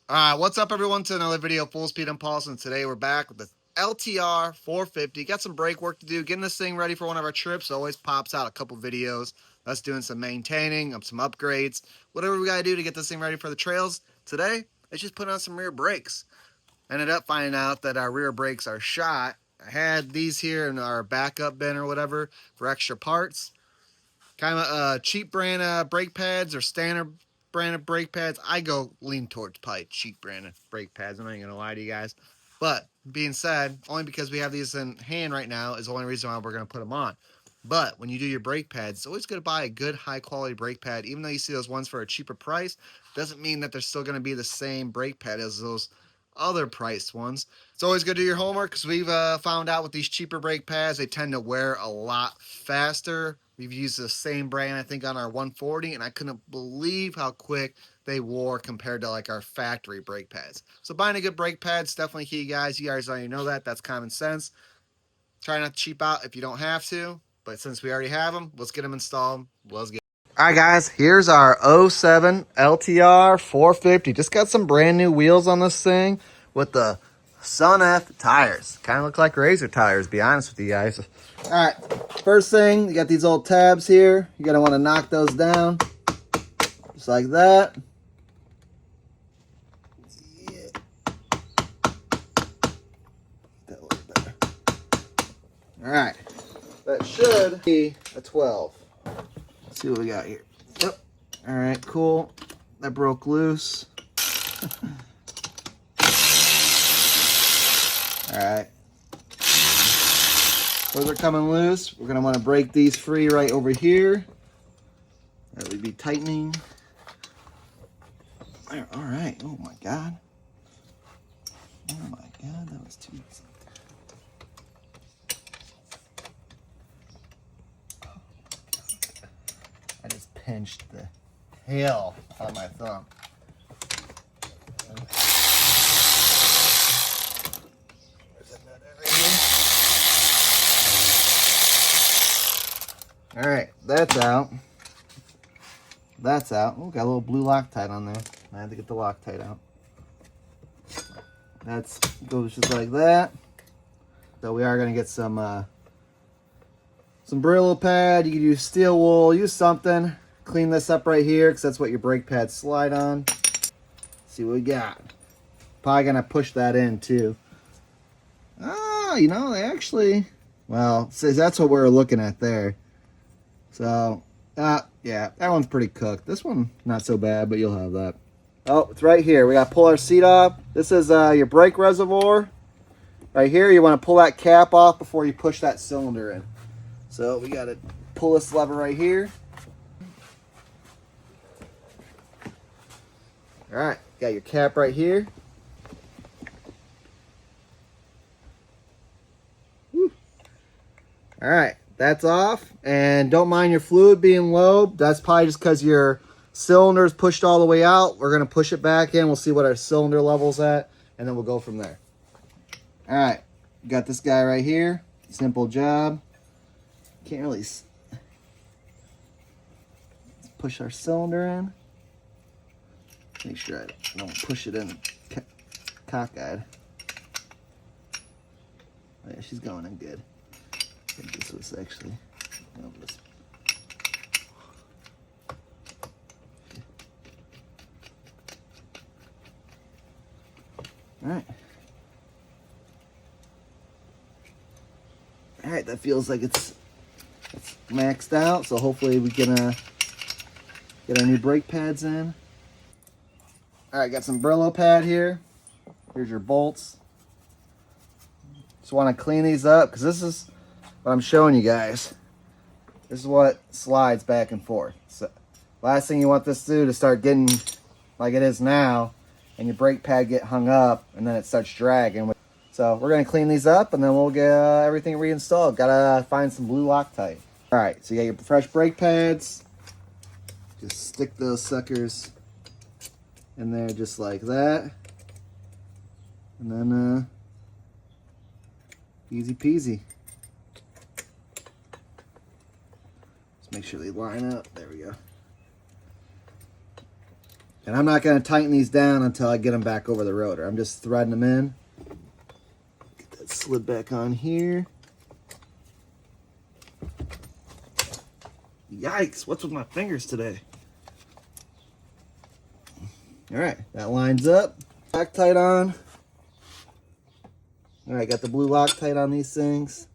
What's up, everyone, to another video of Full Speed Impulse, and today we're back with the LTR450. Got some brake work to do, getting this thing ready for one of our trips. Always pops out a couple videos, us doing some maintaining, some upgrades, whatever we got to do to get this thing ready for the trails. Today, it's just putting on some rear brakes. Ended up finding out that our rear brakes are shot. I had these here in our backup bin or whatever for extra parts. Kind of cheap brand brake pads or standard brand of brake pads. I go lean towards probably cheap brand of brake pads. I'm not even gonna lie to you guys. But being said, only because we have these in hand right now is the only reason why we're gonna put them on. But when you do your brake pads, it's always good to buy a good high quality brake pad. Even though you see those ones for a cheaper price, doesn't mean that they're still gonna be the same brake pad as those other priced ones. It's always good to do your homework because we've found out with these cheaper brake pads, they tend to wear a lot faster. We've used the same brand, I think, on our 140, and I couldn't believe how quick they wore compared to like our factory brake pads. So buying a good brake pad is definitely key, guys. You guys already know that. That's common sense. Try not to cheap out if you don't have to, but since we already have them, let's get them installed. Let's get. All right, guys, here's our '07 LTR 450. Just got some brand new wheels on this thing with the Sun F tires. Kind of look like Razor tires, to be honest with you guys. All right, first thing, you got these old tabs here. You're going to want to knock those down just like that. Yeah. That a little better. All right, that should be a 12. Let's see what we got here. Yep. All right, cool. That broke loose. All right. Those are coming loose. We're going to want to break these free right over here. That would be tightening. There, all right. Oh my God. Oh my God, that was too easy. Oh, I just pinched the hell out of my thumb. All right, that's out. That's out. Oh, got a little blue Loctite on there. I had to get the Loctite out. That goes just like that. So we are gonna get some Brillo pad. You can use steel wool, use something. Clean this up right here because that's what your brake pads slide on. See what we got. Probably gonna push that in too. Oh, you know, they actually, well, says that's what we're looking at there. So, yeah, that one's pretty cooked. This one, not so bad, but you'll have that. Oh, it's right here. We got to pull our seat off. This is your brake reservoir. Right here, you want to pull that cap off before you push that cylinder in. So we got to pull this lever right here. All right, got your cap right here. Woo. All right, that's off. And don't mind your fluid being low. That's probably just because your cylinder is pushed all the way out. We're going to push it back in. We'll see what our cylinder level's at, and then we'll go from there. All right, got this guy right here. Simple job. Can't really... Let's push our cylinder in. Make sure I don't push it in cockeyed. Oh yeah, she's going in good. I think this was actually... Alright. Alright, that feels like it's maxed out, so hopefully we can get our new brake pads in. Alright, got some Brillo pad here. Here's your bolts. Just want to clean these up because this is what I'm showing you guys. This is what slides back and forth. So last thing you want this to do to start getting like it is now, and your brake pad get hung up, and then it starts dragging. So we're gonna clean these up, and then we'll get everything reinstalled. Gotta find some blue Loctite. All right, so you got your fresh brake pads. Just stick those suckers in there just like that, and then easy peasy. Just make sure they line up. There we go. And I'm not going to tighten these down until I get them back over the rotor. I'm just threading them in. Get that slid back on here. Yikes, what's with my fingers today? All right, that lines up. Loctite on. All right, got the blue Loctite on these things.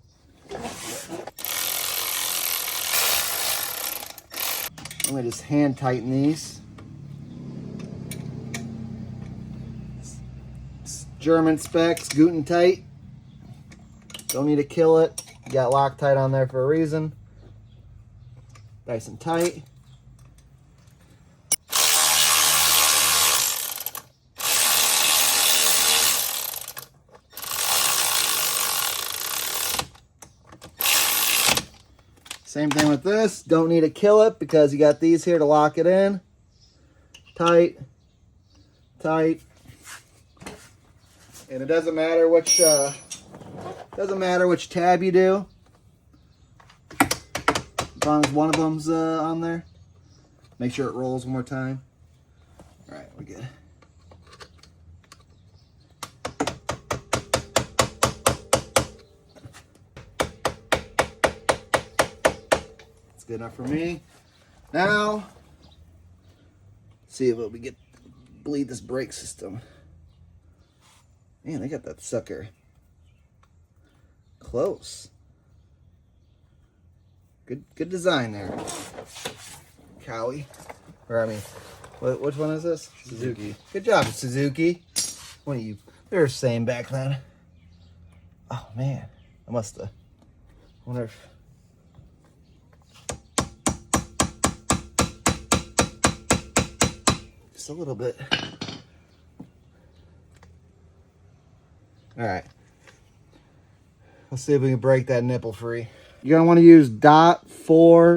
I'm gonna just hand tighten these. It's German specs, Guten tight. Don't need to kill it. You got Loctite on there for a reason. Nice and tight. Same thing with this. Don't need to kill it because you got these here to lock it in. Tight, tight. And it doesn't matter which tab you do. As long as one of them's on there. Make sure it rolls one more time. All right, we're good. That's good enough for me. Now, see if we get bleed this brake system. Man, they got that sucker close. Good design there, Cowie. Or I mean, which one is this? Suzuki. Good job, Suzuki. What are you? They were saying back then. Oh man, I must have. Wonder if. Just a little bit. All right. Let's see if we can break that nipple free. You're going to want to use .4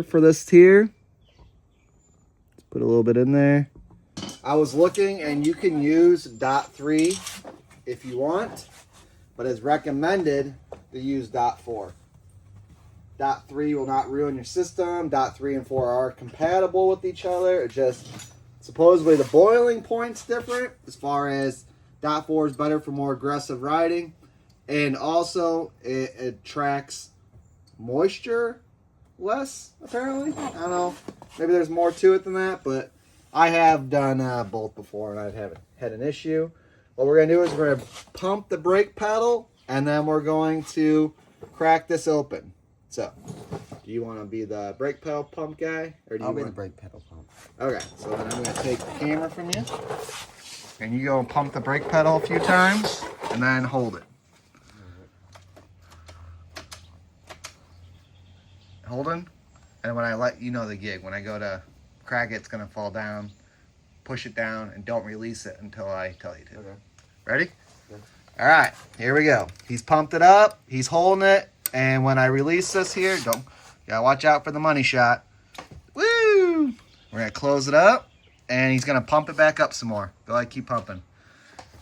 for this tier. Let's put a little bit in there. I was looking, and you can use .3 if you want, but it's recommended to use .4. .3 will not ruin your system. .3 and 4 are compatible with each other. It just, supposedly the boiling point's different as far as .4 is better for more aggressive riding. And also, it tracks moisture less, apparently. I don't know. Maybe there's more to it than that, but I have done both before, and I haven't had an issue. What we're going to do is we're going to pump the brake pedal, and then we're going to crack this open. So, do you want to be the brake pedal pump guy? Or do I'll be the brake pedal pump. Okay, so then I'm going to take the camera from you, and you go and pump the brake pedal a few times, and then hold it. Holding, and when I let you know the gig, when I go to crack it, it's going to fall down. Push it down, and don't release it until I tell you to. Okay. Ready? Okay. All right, here we go. He's pumped it up. He's holding it, and when I release this here, you gotta watch out for the money shot. Woo! We're gonna close it up, and he's gonna pump it back up some more. Go ahead, keep pumping.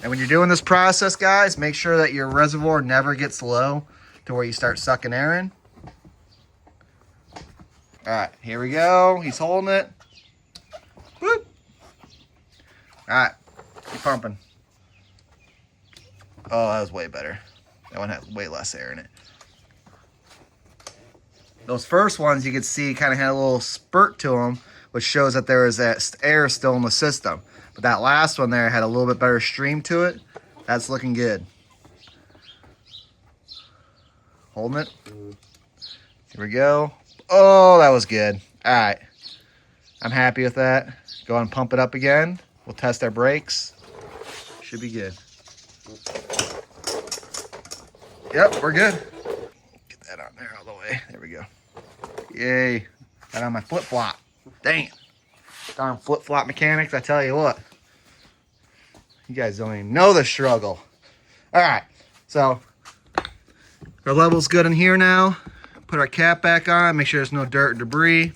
And when you're doing this process, guys, make sure that your reservoir never gets low to where you start sucking air in. All right, here we go. He's holding it. Whoop. All right, keep pumping. Oh, that was way better. That one had way less air in it. Those first ones you could see kind of had a little spurt to them, which shows that there is that air still in the system. But that last one there had a little bit better stream to it. That's looking good. Holding it. Here we go. Oh, that was good. All right. I'm happy with that. Go on and pump it up again. We'll test our brakes. Should be good. Yep, we're good. Get that on there all the way. There we go. Yay. Got on my flip-flop. Dang it. Darn flip-flop mechanics, I tell you what. You guys don't even know the struggle. All right. So, our level's good in here now. Put our cap back on. Make sure there's no dirt or debris.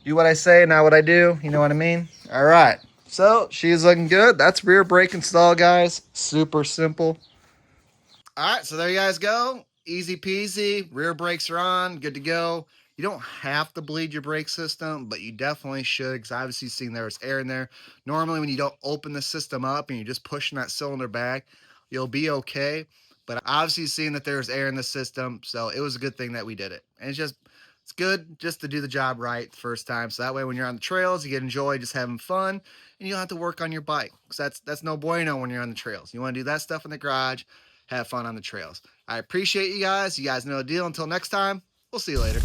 Do what I say, not what I do. You know what I mean? All right. So, she's looking good. That's rear brake install, guys. Super simple. All right, so there you guys go. Easy peasy. Rear brakes are on. Good to go. You don't have to bleed your brake system, but you definitely should, because obviously seeing there was air in there. Normally when you don't open the system up and you're just pushing that cylinder back, you'll be okay. But obviously seeing that there's air in the system, so it was a good thing that we did it. And it's good just to do the job right the first time. So that way when you're on the trails, you get enjoy just having fun and you don't have to work on your bike. Because that's no bueno when you're on the trails. You want to do that stuff in the garage, have fun on the trails. I appreciate you guys. You guys know the deal. Until next time, we'll see you later.